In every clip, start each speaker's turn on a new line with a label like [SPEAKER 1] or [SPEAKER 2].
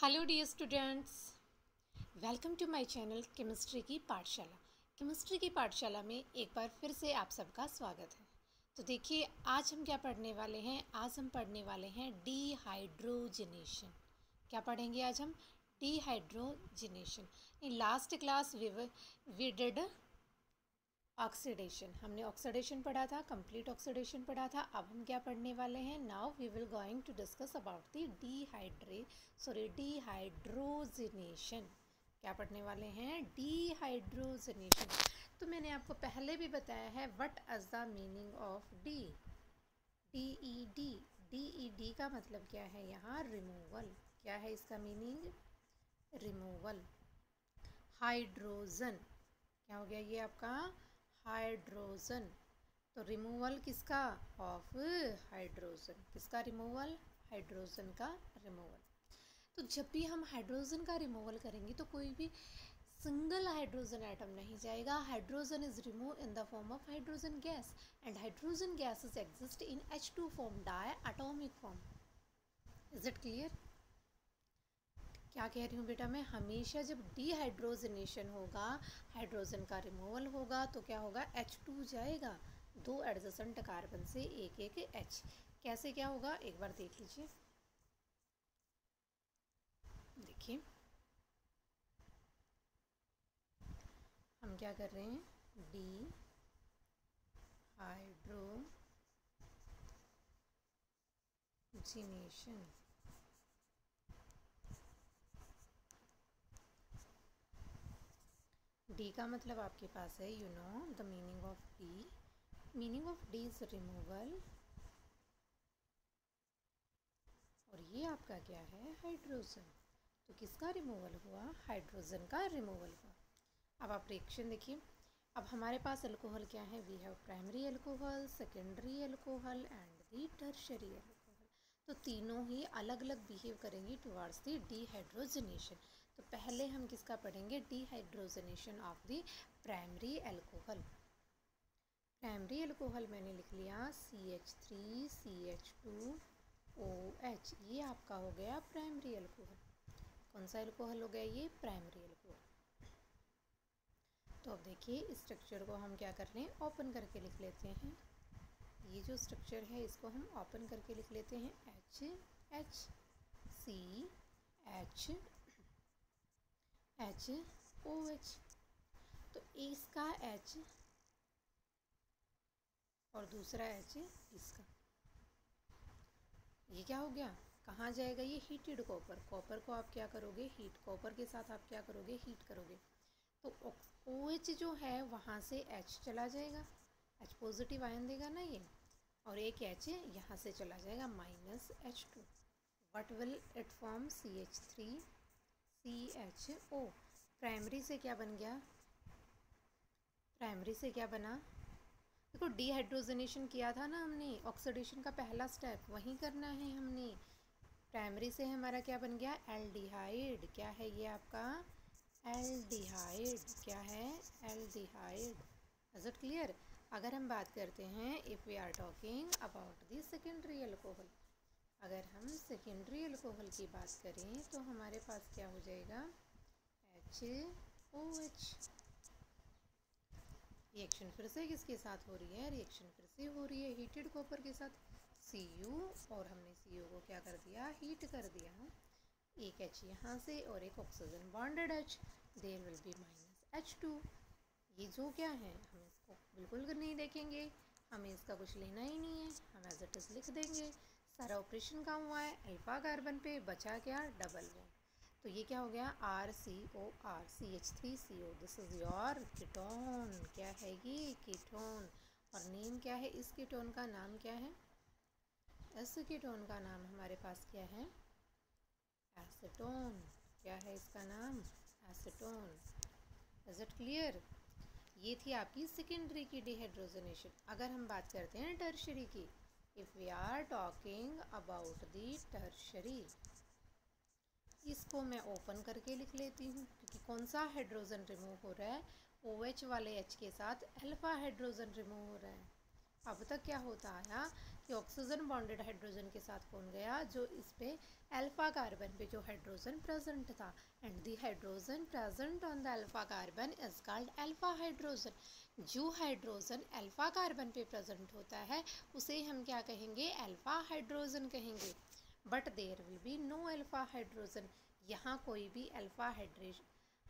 [SPEAKER 1] Hello dear students, welcome to my channel chemistry की पाठशाला। Chemistry की पाठशाला में एक बार फिर से आप सबका स्वागत है। तो देखिए, आज हम क्या पढ़ने वाले हैं। आज हम पढ़ने वाले हैं डिहाइड्रोजनेशन। क्या पढ़ेंगे आज हम? Dehydrogenation. In last class we did oxidation. हमने ऑक्सीडेशन पढ़ा था, कंप्लीट ऑक्सीडेशन पढ़ा था। अब हम क्या पढ़ने वाले हैं? Now we will going to discuss about the dehydrogenation. क्या पढ़ने वाले हैं? डिहाइड्रोजनेशन। तो मैंने आपको पहले भी बताया है what is the meaning of D का मतलब क्या है? यहाँ रिमूवल। क्या है इसका मीनिंग? रिमूवल। हाइड्रोजन, क्या हो गया ये आपका? हाइड्रोजन। तो रिमूवल किसका? Of hydrogen. किसका रिमूवल? हाइड्रोजन का रिमूवल। तो जब भी हम हाइड्रोजन का रिमूवल करेंगे तो कोई भी सिंगल हाइड्रोजन एटम नहीं जाएगा। Hydrogen is remove in the form of hydrogen gas and hydrogen gases exist in H2 form, diatomic form. Is it clear? क्या कह रही हूँ बेटा मैं? हमेशा जब डिहाइड्रोजनेशन होगा, हाइड्रोजन का रिमूवल होगा, तो क्या होगा? H2 जाएगा, दो एडजेसेंट कार्बन से एक एक H। कैसे क्या होगा एक बार देख लीजिए। देखिए हम क्या कर रहे हैं? डिहाइड्रोजनेशन। डी का मतलब आपके पास है, you know the meaning of D. Meaning of D is removal, और ये आपका क्या है? हाइड्रोजन। तो किसका रिमूवल हुआ? हाइड्रोजन का रिमूवल हुआ। अब आप रिएक्शन देखिए। अब हमारे पास अल्कोहल क्या है? We have primary alcohol, secondary alcohol and the tertiary alcohol. तो तीनों ही अलग अलग बिहेव करेंगी टुवार्ड्स दी डिहाइड्रोजनेशन। तो पहले हम किसका पढ़ेंगे? Dehydrogenation of the primary alcohol. Primary alcohol मैंने लिख लिया CH3CH2OH। ये आपका हो गया प्राइमरी अल्कोहल। कौन सा अल्कोहल हो गया ये? Primary alcohol. तो अब देखिए स्ट्रक्चर को हम क्या कर लें? ओपन करके लिख लेते हैं। ये जो स्ट्रक्चर है इसको हम ओपन करके लिख लेते हैं। HHCHOH। तो इसका H और दूसरा H इसका, ये क्या हो गया? कहाँ जाएगा ये? Heated copper. कॉपर को आप क्या करोगे? हीट। कॉपर के साथ आप क्या करोगे? हीट करोगे। तो OH जो है वहाँ से H चला जाएगा, H पॉजिटिव आयन देगा ना ये, और एक H यहाँ से चला जाएगा -H2। What will it form? CH3CHO। Primary से क्या बन गया? प्राइमरी से क्या बना? देखो डिहाइड्रोजनेशन किया था ना हमने, ऑक्सीडेशन का पहला स्टेप वहीं करना है हमने। प्राइमरी से हमारा क्या बन गया? एल्डिहाइड। क्या है ये आपका? एल्डिहाइड। क्या है? एल्डिहाइड। Is it clear? अगर हम बात करते हैं, if we are talking about the secondary alcohol, अगर हम सेकेंडरी अल्कोहल की बात करें तो हमारे पास क्या हो जाएगा? HOH। रिएक्शन फिर से किसके साथ हो रही है? रिएक्शन फिर से हो रही है हीटेड कॉपर के साथ, Cu, और हमने Cu को क्या कर दिया? हीट कर दिया। एक H यहाँ से और एक oxygen bonded H, there will be -H2। ये जो क्या है हम इसको बिल्कुल नहीं देखेंगे, हमें इसका कुछ लेना ही नहीं है, हम एज इट इज़ लिख देंगे। सारा ऑपरेशन काम हुआ है, अल्फा कार्बन पे बचा क्या? Double bond. तो ये क्या हो गया? RCOR, CH3CO। This is your ketone. क्या है ये? कीटोन। और नेम क्या है इस कीटोन का? नाम क्या है? इस कीटोन का नाम हमारे पास क्या है? एसीटोन। क्या है इसका नाम? एसीटोन। Is it clear? ये थी आपकी सेकेंडरी की डिहाइड्रोजनेशन। अगर हम बात करते हैं टर्शरी की, if we are talking about the tertiary, इसको मैं ओपन करके लिख लेती हूँ क्योंकि कौन सा हाइड्रोजन रिमूव हो रहा है? OH वाले H के साथ अल्फा हाइड्रोजन रिमूव हो रहा है। अब तक क्या होता आया ये ऑक्सीजन बॉन्डेड हाइड्रोजन के साथ कौन गया, जो इस पे अल्फा कार्बन पे जो हाइड्रोजन प्रेजेंट था, and the hydrogen present on the alpha carbon is called alpha hydrogen. जो हाइड्रोजन अल्फा कार्बन पे प्रेजेंट होता है उसे हम क्या कहेंगे, अल्फा हाइड्रोजन कहेंगे। But there will be no alpha hydrogen, यहाँ कोई भी अल्फा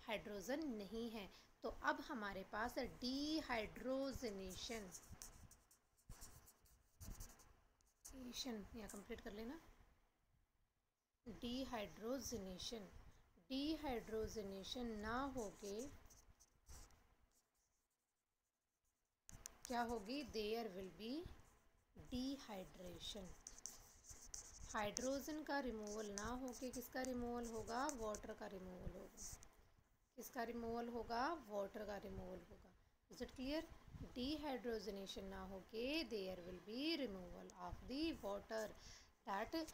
[SPEAKER 1] हाइड्रोजन नहीं है। तो अब हमारे पास डीहाइड्रोजनेशन, यहाँ कंप्लीट कर लेना। डीहाइड्रोजनेशन ना होके क्या होगी, there will be dehydration. Hydrogen का रिमूवल ना होके किसका रिमूवल होगा, वाटर का रिमूवल होगा। किसका रिमूवल होगा, वाटर का रिमूवल होगा। Is it clear? डीहाइड्रोजनेशन ना होके there will be removal of the water, that as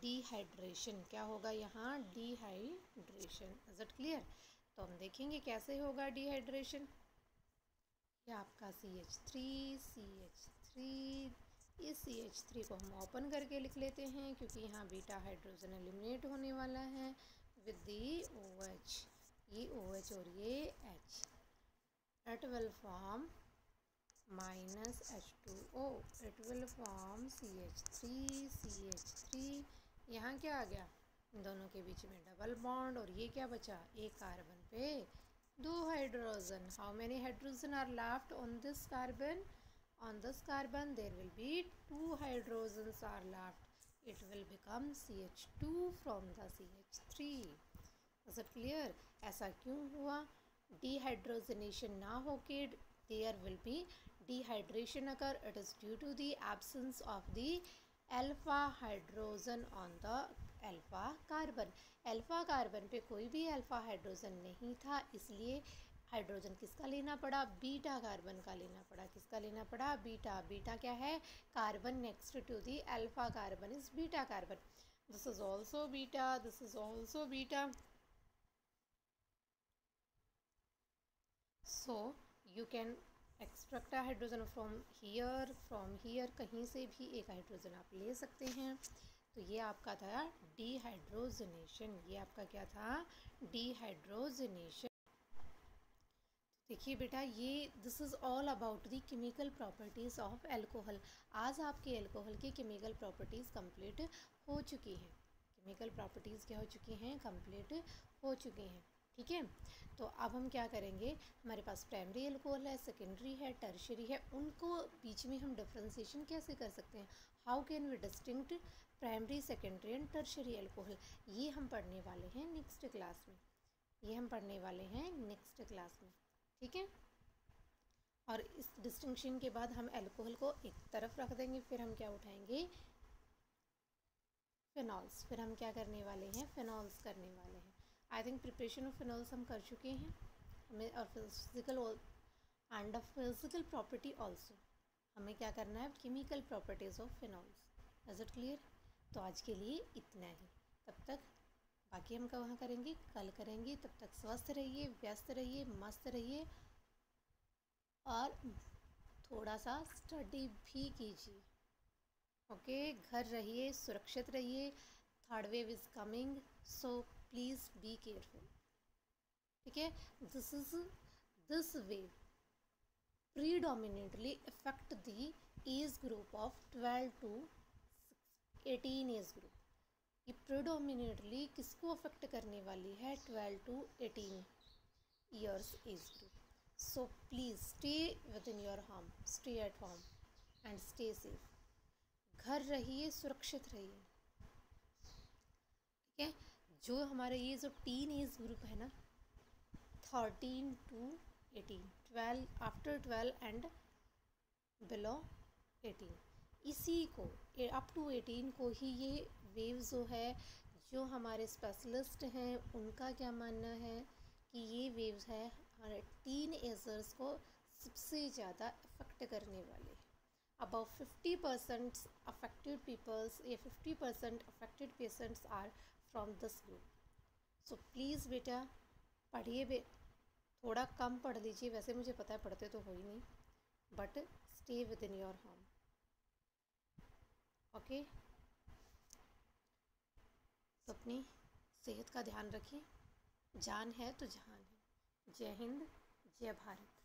[SPEAKER 1] dehydration. क्या होगा यहाँ, डीहाइड्रेशन। Is it clear? तो हम देखेंगे कैसे होगा डीहाइड्रेशन। ये आपका CH3 इस CH3 को हम ओपन करके लिख लेते हैं क्योंकि यहाँ बीटा हाइड्रोजन एलिमिनेट होने वाला है विद दी OH। ये OH और ये H, it will form -H2O, it will form CH3। यहाँ क्या आ गया, इन दोनों के बीच में डबल बॉन्ड, और ये क्या बचा, एक कार्बन पे 2 hydrogen. How many hydrogen are left on this carbon, on this carbon there will be 2 hydrogens are left, it will become CH2 from the CH3। is it clear? ऐसा क्यों हुआ, dehydrogenation ना होके there will be dehydration occur, it is due to the absence of the alpha hydrogen on the alpha carbon। alpha carbon पे कोई भी alpha hydrogen नहीं था, इसलिए हाइड्रोजन किसका लेना पड़ा, बीटा कार्बन का लेना पड़ा। किसका लेना पड़ा, बीटा। बीटा क्या है, carbon next to the alpha carbon is beta carbon. This is also beta, this is also beta. So you can extract a hydrogen from here, कहीं से भी एक हाइड्रोजन आप ले सकते हैं। तो ये आपका था डीहाइड्रोजनेशन, ये आपका क्या था, डीहाइड्रोजनेशन। देखिए बेटा, ये this is all about the chemical properties of alcohol. आज आपके एल्कोहल की केमिकल प्रॉपर्टीज़ कंप्लीट हो चुकी हैं। केमिकल प्रॉपर्टीज़ क्या हो चुकी हैं, कंप्लीट हो चुकी हैं। ठीक है, तो अब हम क्या करेंगे, हमारे पास प्राइमरी एल्कोहल है, सेकेंडरी है, टर्शियरी है, उनको बीच में हम डिफ्रेंसिएशन कैसे कर सकते हैं, how can we distinct primary, secondary and tertiary alcohol, ये हम पढ़ने वाले हैं नेक्स्ट क्लास में। ये हम पढ़ने वाले हैं नेक्स्ट क्लास में। ठीक है, और इस डिस्टिंक्शन के बाद हम अल्कोहल को एक तरफ रख देंगे, फिर हम क्या उठाएंगे, फिनॉल्स। फिर हम क्या करने वाले हैं, फिनॉल्स करने वाले हैं। I think preparation of phenols हम कर चुके हैं हमें, और physical and physical property also. हमें क्या करना है, chemical properties of phenols. Is it clear? तो आज के लिए इतना ही, तब तक बाकी हम कहाँ करेंगे, कल करेंगे। तब तक स्वस्थ रहिए, व्यस्त रहिए, मस्त रहिए, और थोड़ा सा स्टडी भी कीजिए। ओके, घर रहिए, सुरक्षित रहिए। Third wave is coming, so please be careful. ठीक है, this wave predominantly affect the age group of 12 to 18 age group. ये प्रीडोमिनेटली किसको अफेक्ट करने वाली है, 12 to 18 years age group. So please stay with in your home, stay at home and stay safe. घर रहिए, सुरक्षित रहिए। ठीक है, जो हमारा ये जो टीन एज ग्रुप है ना, 13 to 18, 12 आफ्टर 12 एंड बिलो 18, इसी को अप टू 18 को ही ये वेव जो है, जो हमारे स्पेशलिस्ट हैं उनका क्या मानना है कि ये वेव्स है हमारे टीन एजर्स को सबसे ज़्यादा अफेक्ट करने वाले। अबाउट 50% अफेक्टेड पीपल्स या 50% affected patients are from this group. So please बेटा पढ़िए, थोड़ा कम पढ़ लीजिए, वैसे मुझे पता है पढ़ते तो हो ही नहीं, but stay with in your home. Okay, तो अपनी सेहत का ध्यान रखिए। जान है तो जहान है। जय हिंद, जय भारत।